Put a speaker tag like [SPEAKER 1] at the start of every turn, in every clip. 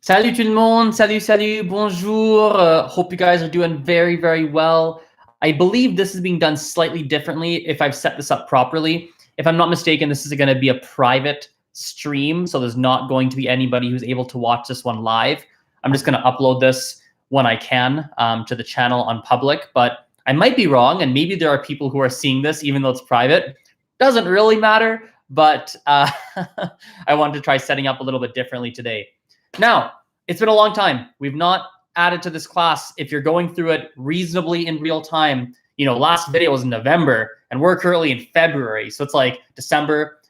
[SPEAKER 1] Salut tout le monde, salut, bonjour. Hope you guys are doing very, very well. I believe this is being done slightly differently if I've set this up properly. If I'm not mistaken, this is going to be a private stream, so there's not going to be anybody who's able to watch this one live. I'm just going to upload this when I can to the channel on public, but I might be wrong, and maybe there are people who are seeing this even though it's private. Doesn't really matter, but I wanted to try setting up a little bit differently today. Now, it's been a long time. We've not added to this class. If you're going through it reasonably in real time, last video was in November and we're currently in February. So it's like December,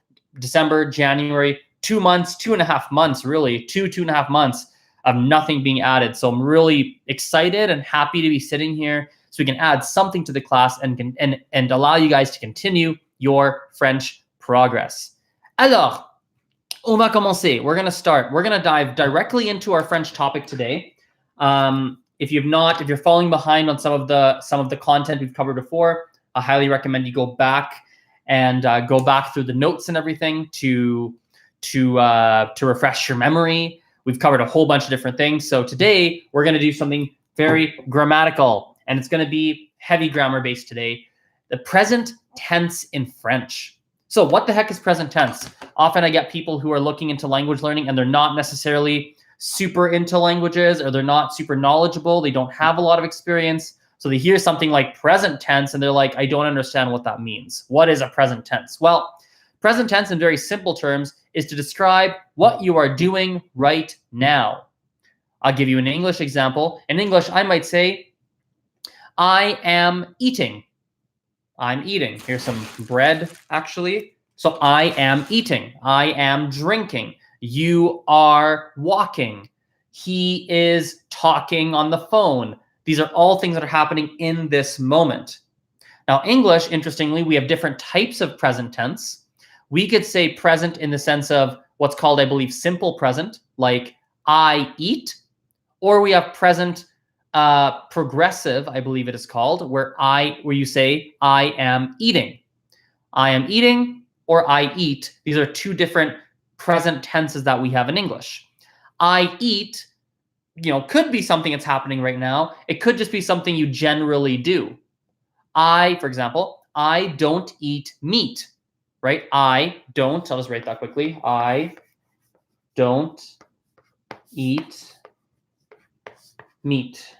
[SPEAKER 1] January, 2 months, 2.5 months, really, 2.5 months of nothing being added. So I'm really excited and happy to be sitting here so we can add something to the class and allow you guys to continue your French progress. Alors, on va commencer. We're going to start. We're going to dive directly into our French topic today. If you're falling behind on some of the content we've covered before, I highly recommend you go back and go back through the notes and everything to refresh your memory. We've covered a whole bunch of different things. So today we're going to do something very grammatical, and it's going to be heavy grammar based today. The present tense in French. So what the heck is present tense? Often I get people who are looking into language learning and they're not necessarily super into languages, or they're not super knowledgeable. They don't have a lot of experience. So they hear something like present tense and they're like, I don't understand what that means. What is a present tense? Well, present tense in very simple terms is to describe what you are doing right now. I'll give you an English example. In English, I might say, I am eating. I'm eating. Here's some bread, actually. So I am eating. I am drinking. You are walking. He is talking on the phone. These are all things that are happening in this moment. Now, English, interestingly, we have different types of present tense. We could say present in the sense of what's called, I believe, simple present, like I eat, or we have present progressive, I believe it is called, where you say I am eating. I am eating or I eat. These are two different present tenses that we have in English. I eat, could be something that's happening right now. It could just be something you generally do. For example, I don't eat meat, right? I'll just write that quickly. I don't eat meat.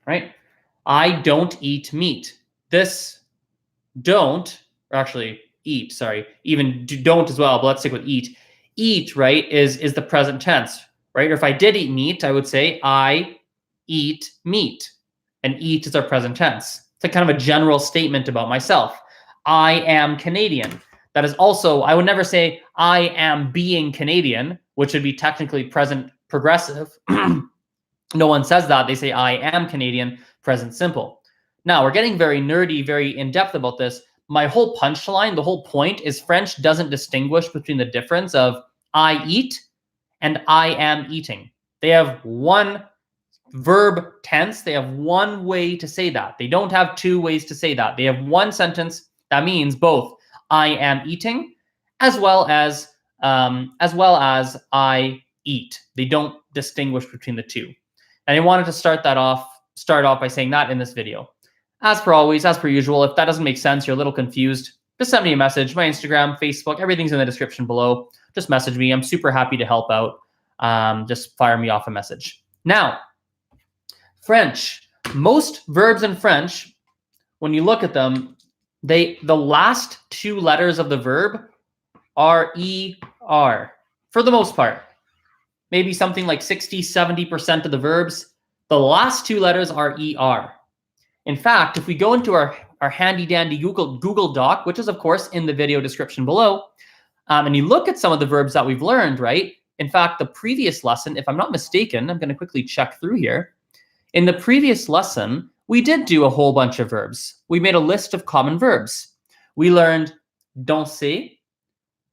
[SPEAKER 1] Right? I don't eat meat. This don't, or actually eat, sorry, even don't as well, but let's stick with eat. Eat, right, is the present tense, right? Or if I did eat meat, I would say I eat meat. And eat is our present tense. It's like kind of a general statement about myself. I am Canadian. That is also, I would never say I am being Canadian, which would be technically present progressive. No one says that. They say, I am Canadian, present simple. Now, we're getting very nerdy, very in-depth about this. My whole punchline, the whole point is French doesn't distinguish between the difference of I eat and I am eating. They have one verb tense. They have one way to say that. They don't have two ways to say that. They have one sentence that means both I am eating as well as I eat. They don't distinguish between the two. And I wanted to start off by saying that in this video. As per always, as per usual, if that doesn't make sense, you're a little confused, just send me a message. My Instagram, Facebook, everything's in the description below. Just message me. I'm super happy to help out. Just fire me off a message. Now, French. Most verbs in French, when you look at them, the last two letters of the verb are ER for the most part. Maybe something like 60, 70% of the verbs, the last two letters are ER. In fact, if we go into our handy dandy Google Doc, which is of course in the video description below, and you look at some of the verbs that we've learned, right? In fact, the previous lesson, if I'm not mistaken, I'm going to quickly check through here. In the previous lesson, we did do a whole bunch of verbs. We made a list of common verbs. We learned danser,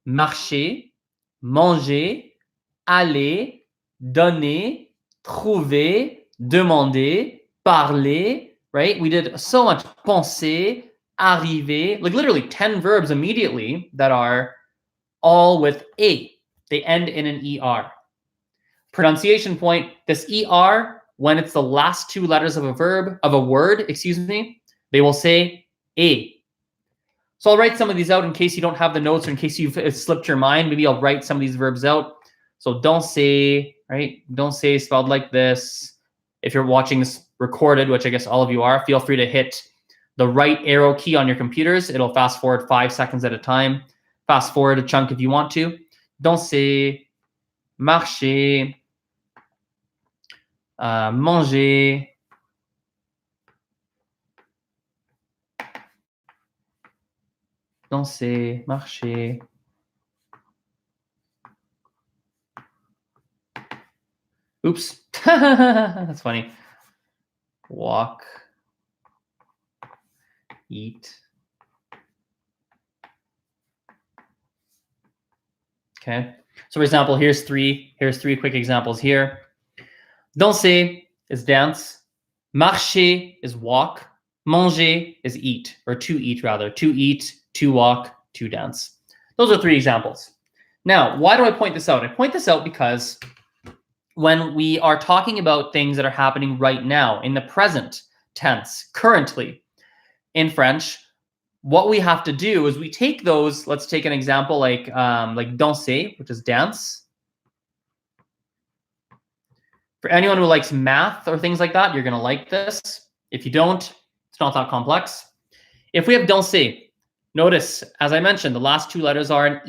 [SPEAKER 1] marcher, manger, aller, donner, trouver, demander, parler, right? We did so much penser, arriver, like literally 10 verbs immediately that are all with a. They end in an ER. Pronunciation point, this ER, when it's the last two letters of a verb, of a word, excuse me, they will say A. So I'll write some of these out in case you don't have the notes or in case you've slipped your mind. Maybe I'll write some of these verbs out. So danser, right? Danser spelled like this. If you're watching this recorded, which I guess all of you are, feel free to hit the right arrow key on your computers. It'll fast forward 5 seconds at a time. Fast forward a chunk if you want to. Danser, marcher, manger, danser, marcher. Oops, that's funny. Walk, eat. Okay. So for example, here's three quick examples here. Danser is dance. Marcher is walk. Manger is eat, or to eat rather. To eat, to walk, to dance. Those are 3 examples. Now, why do I point this out? I point this out because when we are talking about things that are happening right now in the present tense, currently in French, what we have to do is we take those. Let's take an example like danser, which is dance. For anyone who likes math or things like that, you're going to like this. If you don't, it's not that complex. If we have danser, notice, as I mentioned, the last 2 letters are an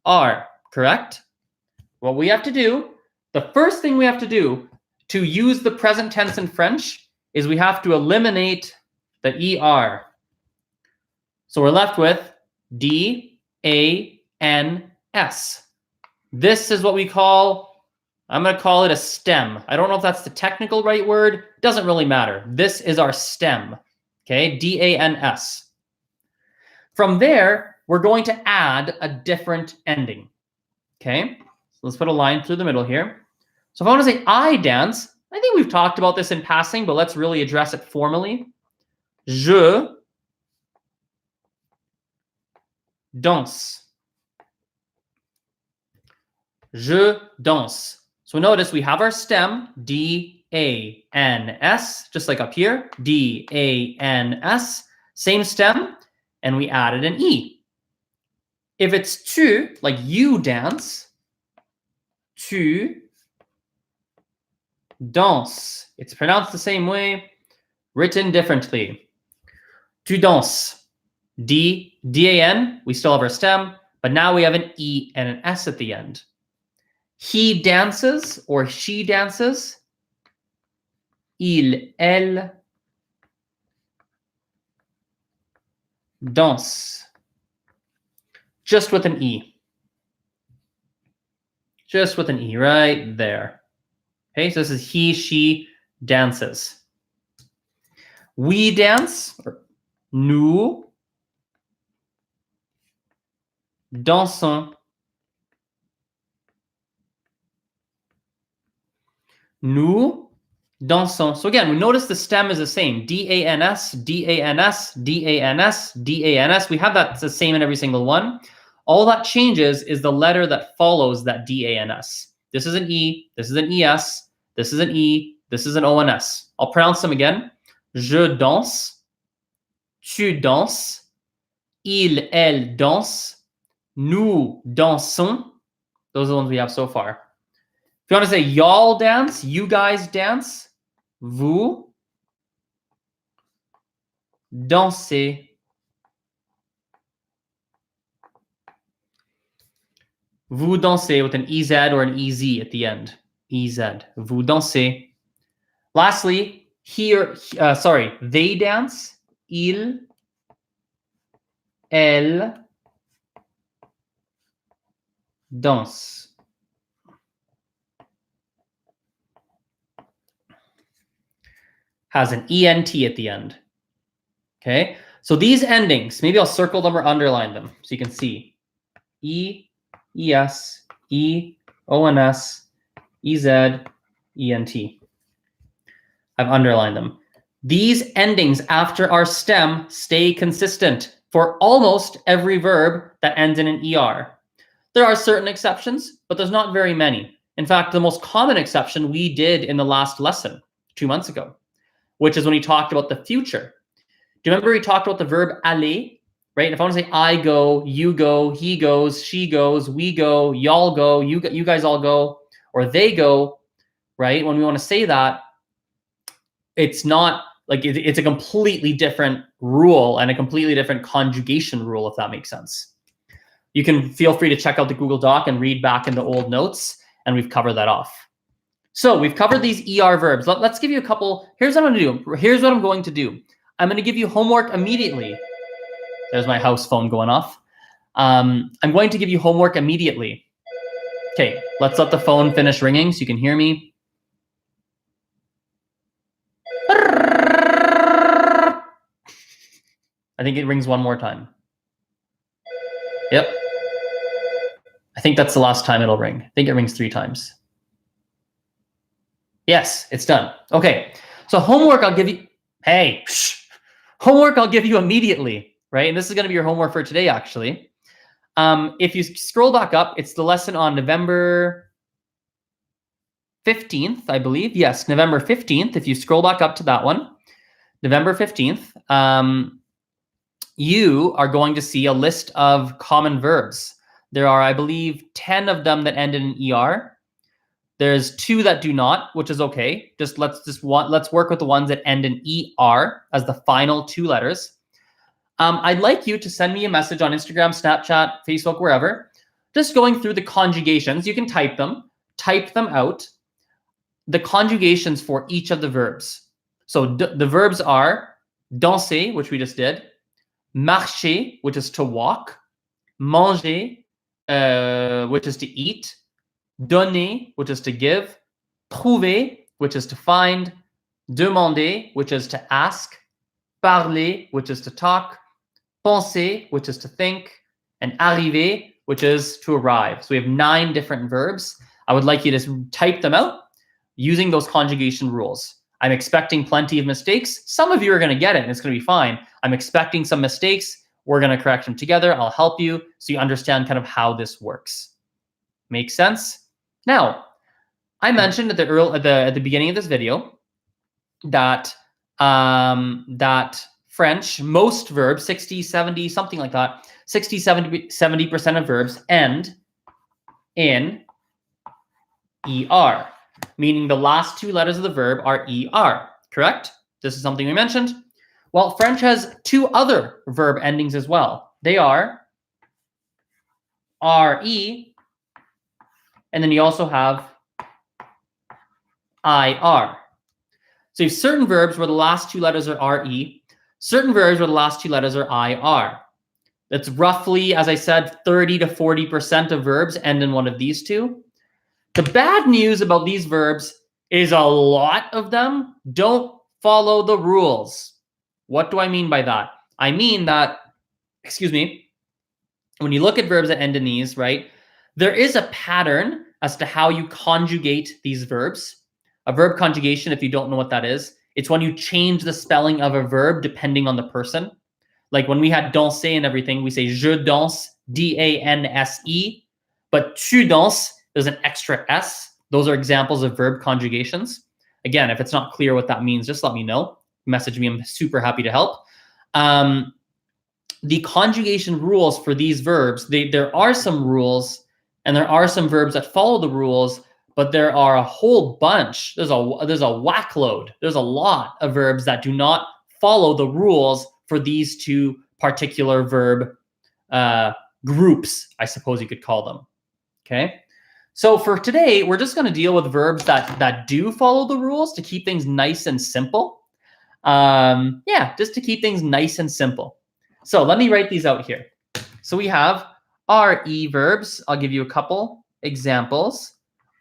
[SPEAKER 1] ER, correct? What we have to do, the first thing we have to do to use the present tense in French is we have to eliminate the ER. So we're left with D-A-N-S. This is what we call, I'm going to call it a stem. I don't know if that's the technical right word. It doesn't really matter. This is our stem. Okay, D-A-N-S. From there, we're going to add a different ending. Okay, so let's put a line through the middle here. So if I want to say I dance, I think we've talked about this in passing, but let's really address it formally. Je danse. Je danse. So notice we have our stem, D-A-N-S, just like up here, D-A-N-S, same stem, and we added an E. If it's tu, like you dance, tu danses. It's pronounced the same way, written differently. Tu danses. D-A-N, we still have our stem, but now we have an E and an S at the end. He dances or she dances. Il, elle danse. Just with an E. Just with an E right there. Okay, so this is he, she dances. We dance, or nous dansons. Nous dansons. So again, we notice the stem is the same. D-A-N-S, D-A-N-S, D-A-N-S, D-A-N-S. We have that the same in every single one. All that changes is the letter that follows that D-A-N-S. This is an E, this is an E-S, this is an E, this is an O-N-S. I'll pronounce them again. Je danse, tu danses, il, elle danse, nous dansons. Those are the ones we have so far. If you want to say y'all dance, you guys dance, vous dansez. Vous dansez with an EZ or an EZ at the end. EZ. Vous dansez. Lastly, here, they dance. Il, elle danse. Has an ENT at the end. Okay, so these endings, maybe I'll circle them or underline them so you can see. E, ES, E, ONS, EZ, ENT. I've underlined them. These endings after our stem stay consistent for almost every verb that ends in an ER. There are certain exceptions, but there's not very many. In fact, the most common exception we did in the last lesson 2 months ago, which is when we talked about the future. Do you remember we talked about the verb aller, right? If I want to say I go, you go, he goes, she goes, we go, y'all go, you guys all go, or they go, right? When we want to say that, it's not like it's a completely different rule and a completely different conjugation rule, if that makes sense. You can feel free to check out the Google Doc and read back in the old notes, and we've covered that off. So we've covered these ER verbs. Let's give you a couple. Here's what I'm going to do. Here's what I'm going to do. I'm going to give you homework immediately. There's my house phone going off. I'm going to give you homework immediately. Okay, let's let the phone finish ringing so you can hear me. I think it rings one more time. Yep. I think that's the last time it'll ring. I think it rings 3 times. Yes, it's done. Okay, so homework I'll give you. Hey, homework I'll give you immediately, right? And this is going to be your homework for today, actually. If you scroll back up, it's the lesson on November 15th, I believe. Yes, November 15th. If you scroll back up to that one, November 15th, you are going to see a list of common verbs. There are, I believe, 10 of them that end in an ER. There's 2 that do not, which is okay. Let's work with the ones that end in ER as the final 2 letters. I'd like you to send me a message on Instagram, Snapchat, Facebook, wherever, just going through the conjugations. You can type them out, the conjugations for each of the verbs. So the verbs are danser, which we just did, marcher, which is to walk, manger, which is to eat, donner, which is to give, trouver, which is to find, demander, which is to ask, parler, which is to talk, penser, which is to think, and arriver, which is to arrive. So we have 9 different verbs. I would like you to type them out using those conjugation rules. I'm expecting plenty of mistakes. Some of you are going to get it, and it's going to be fine. I'm expecting some mistakes. We're going to correct them together. I'll help you so you understand kind of how this works. Make sense? Now, I mentioned at the beginning of this video that that French, most verbs, 60, 70, something like that, 60, 70% of verbs end in ER, meaning the last 2 letters of the verb are ER, correct? This is something we mentioned. Well, French has 2 other verb endings as well. They are RE, and then you also have IR. So you have certain verbs where the last 2 letters are RE, certain verbs where the last 2 letters are IR. That's roughly, as I said, 30 to 40% of verbs end in one of these 2. The bad news about these verbs is a lot of them don't follow the rules. What do I mean by that? I mean that, when you look at verbs that end in these, right, there is a pattern as to how you conjugate these verbs. A verb conjugation, if you don't know what that is, it's when you change the spelling of a verb depending on the person. Like when we had danser and everything, we say je danse, D-A-N-S-E, but tu danses, there's an extra S. Those are examples of verb conjugations. Again, if it's not clear what that means, just let me know. Message me. I'm super happy to help. The conjugation rules for these verbs, there are some rules, and there are some verbs that follow the rules, but there are a whole bunch. There's a whack load. There's a lot of verbs that do not follow the rules for these 2 particular verb groups, I suppose you could call them. Okay. So for today, we're just going to deal with verbs that do follow the rules to keep things nice and simple. Yeah, just to keep things nice and simple. So let me write these out here. So we have RE verbs. I'll give you a couple examples.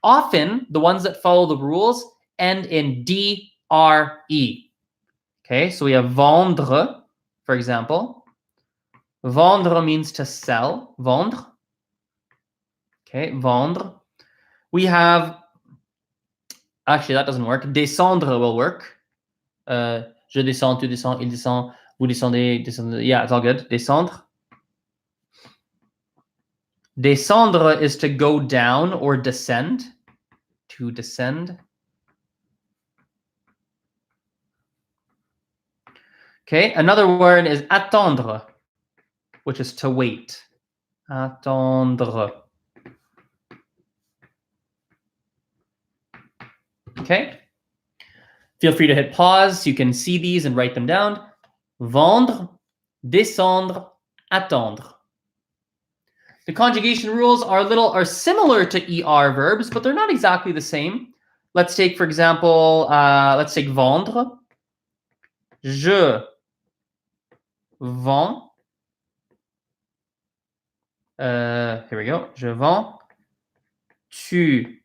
[SPEAKER 1] Often, the ones that follow the rules end in DRE. Okay, so we have vendre, for example. Vendre means to sell. Vendre. Okay, vendre. We have, actually that doesn't work. Descendre will work. Je descends, tu descends, il descend, vous descendez, descendez. Yeah, it's all good. Descendre. Descendre is to go down or descend. to descend. Okay, another word is attendre, which is to wait. Attendre. Okay. Feel free to hit pause. You can see these and write them down. Vendre, descendre, attendre. The conjugation rules are similar to ER verbs, but they're not exactly the same. Let's take, for example, let's take vendre. Je vends. Here we go. Je vends. Tu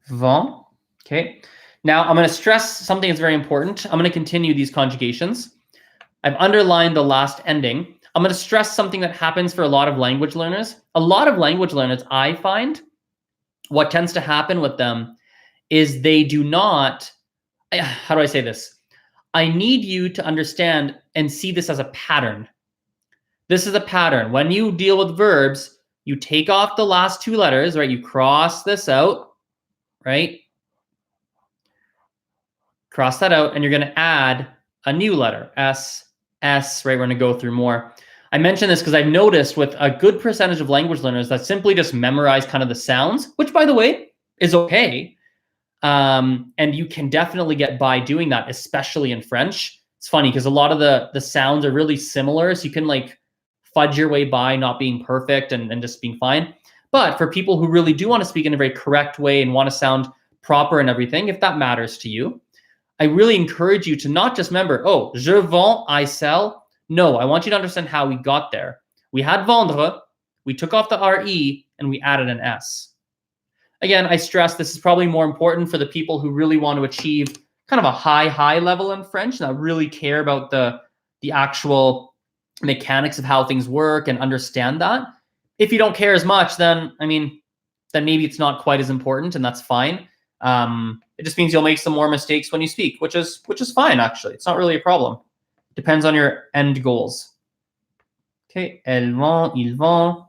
[SPEAKER 1] vends. Okay. Now I'm going to stress something that's very important. I'm going to continue these conjugations. I've underlined the last ending. I'm going to stress something that happens for a lot of language learners. A lot of language learners, I find, what tends to happen with them is they do not, how do I say this? I need you to understand and see this as a pattern. This is a pattern. When you deal with verbs, you take off the last two letters, right? You cross this out, right? Cross that out, and you're going to add a new letter, S, right? We're going to go through more. I mention this because I've noticed with a good percentage of language learners that simply just memorize kind of the sounds, which, by the way, is okay. And you can definitely get by doing that, especially in French. It's funny because a lot of the sounds are really similar, so you can like fudge your way by not being perfect and just being fine. But for people who really do want to speak in a very correct way and want to sound proper and everything, if that matters to you, I really encourage you to not just remember, oh, je vends, I sell. No, I want you to understand how we got there. We had vendre, we took off the RE, and we added an S. Again, I stress this is probably more important for the people who really want to achieve kind of a high level in French, and really care about the actual mechanics of how things work and understand that. If you don't care as much, then maybe it's not quite as important, and that's fine. It just means you'll make some more mistakes when you speak, which is fine, actually. It's not really a problem. Depends on your end goals. Okay, elle vend, il vend.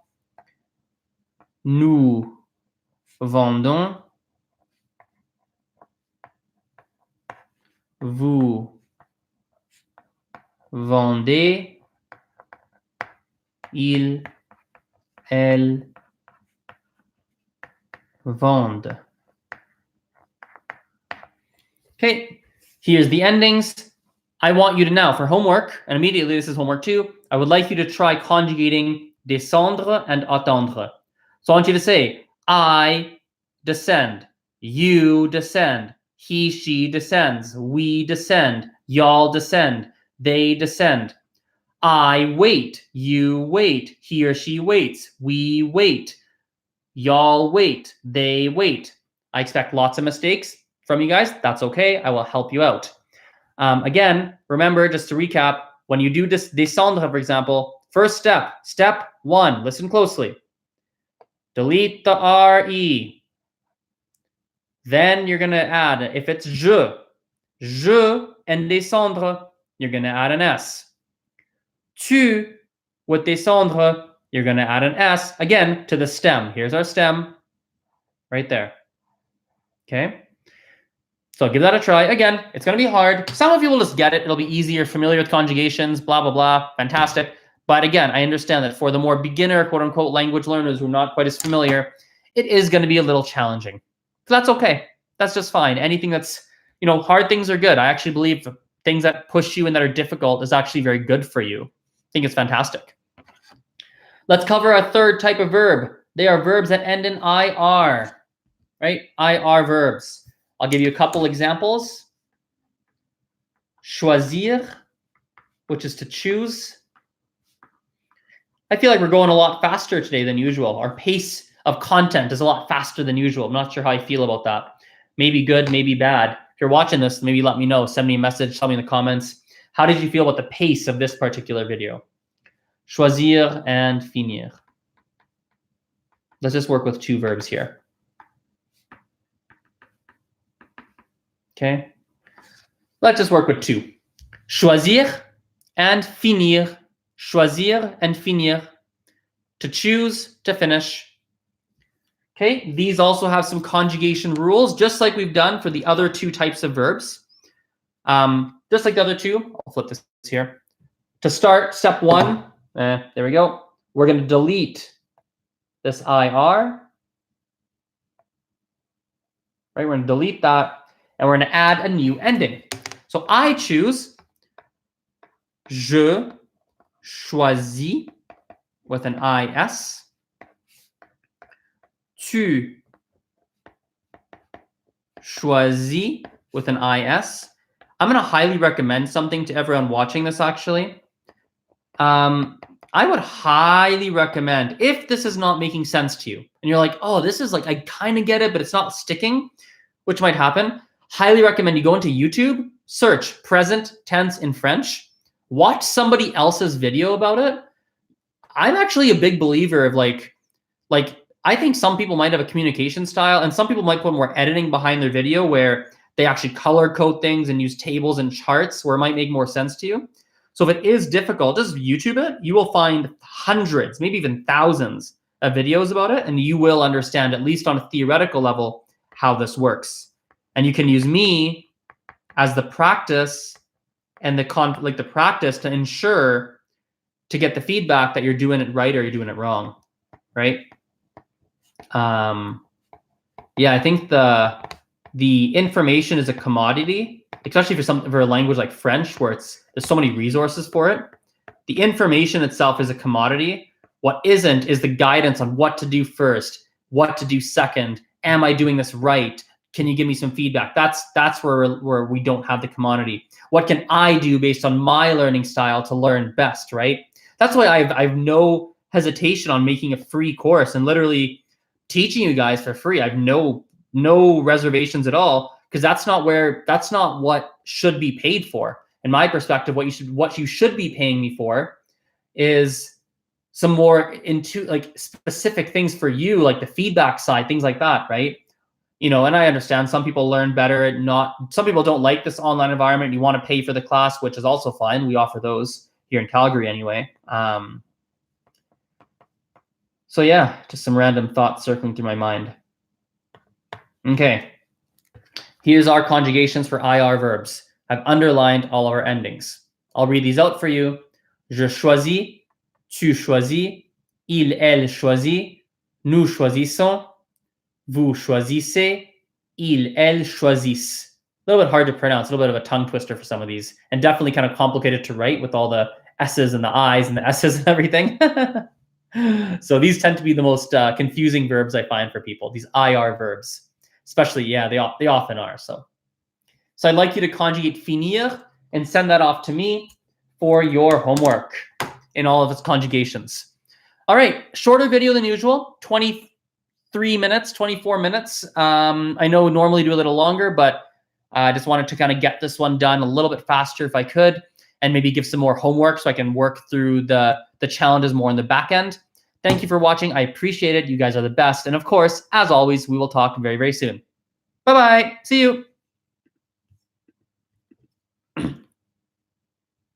[SPEAKER 1] Nous vendons. Vous vendez. Il, elle vendent. Okay, here's the endings. I want you to now, for homework, and immediately this is homework 2, I would like you to try conjugating descendre and attendre. So I want you to say, I descend, you descend, he, she descends, we descend, y'all descend, they descend. I wait, you wait, he or she waits, we wait, y'all wait, they wait. I expect lots of mistakes from you guys. That's okay. I will help you out. Again, remember, just to recap, when you do this descendre, for example, first step 1, listen closely. Delete the RE. Then you're going to add, if it's je and descendre, you're going to add an S. Tu, with descendre, you're going to add an S, again, to the stem. Here's our stem, right there. Okay? So give that a try. Again, it's going to be hard. Some of you will just get it. It'll be easier, familiar with conjugations, blah, blah, blah. Fantastic. But again, I understand that for the more beginner, quote unquote, language learners who are not quite as familiar, it is going to be a little challenging. So that's okay. That's just fine. Anything that's, hard things are good. I actually believe things that push you and that are difficult is actually very good for you. I think it's fantastic. Let's cover a third type of verb. They are verbs that end in IR, right? IR verbs. I'll give you a couple examples. Choisir, which is to choose. I feel like we're going a lot faster today than usual. Our pace of content is a lot faster than usual. I'm not sure how I feel about that. Maybe good, maybe bad. If you're watching this, maybe let me know. Send me a message, tell me in the comments. How did you feel about the pace of this particular video? Choisir and finir. Let's just work with 2 verbs here. Okay, let's just work with 2. Choisir and finir. Choisir and finir. To choose, to finish. Okay, these also have some conjugation rules, just like we've done for the other two types of verbs. Just like the other two, I'll flip this here. To start, step one, there we go. We're going to delete this IR. Right, we're going to delete that, and we're going to add a new ending. So I choose je choisis with an IS. Tu choisis with an IS. I'm going to highly recommend something to everyone watching this, actually. I would highly recommend, if this is not making sense to you, and you're like, oh, this is like, I kind of get it, but it's not sticking, which might happen, highly recommend you go into YouTube, search present tense in French, watch somebody else's video about it. I'm actually a big believer of like I think some people might have a communication style, and some people might put more editing behind their video where they actually color code things and use tables and charts where it might make more sense to you. So if it is difficult, just YouTube it. You will find hundreds, maybe even thousands of videos about it, and you will understand, at least on a theoretical level, how this works. And you can use me as the practice and the practice to ensure to get the feedback that you're doing it right or you're doing it wrong, right? Yeah, I think the information is a commodity, especially for a language like French, where there's so many resources for it. The information itself is a commodity. What isn't is the guidance on what to do first, what to do second. Am I doing this right? Can you give me some feedback? That's where we don't have the commodity. What can I do based on my learning style to learn best, right? That's why I've no hesitation on making a free course and literally teaching you guys for free. I've no reservations at all, because that's not what should be paid for. In my perspective, what you should be paying me for is some more into like specific things for you, like the feedback side, things like that, right? You know, and I understand some people learn better some people don't like this online environment. You want to pay for the class, which is also fine. We offer those here in Calgary anyway. So yeah, just some random thoughts circling through my mind. Okay, here's our conjugations for IR verbs. I've underlined all of our endings. I'll read these out for you. Je choisis, tu choisis, il, elle choisit, nous choisissons, vous choisissez, il, elle choisissent. A little bit hard to pronounce, a little bit of a tongue twister for some of these, and definitely kind of complicated to write with all the S's and the I's and the S's and everything. So these tend to be the most confusing verbs I find for people, these IR verbs. Especially, yeah, they often are. So I'd like you to conjugate finir and send that off to me for your homework in all of its conjugations. All right, shorter video than usual, 23 minutes, 24 minutes. I know normally do a little longer, but I just wanted to kind of get this one done a little bit faster if I could, and maybe give some more homework so I can work through the challenges more in the back end. Thank you for watching. I appreciate it. You guys are the best. And of course, as always, we will talk very, very soon. Bye-bye. See you.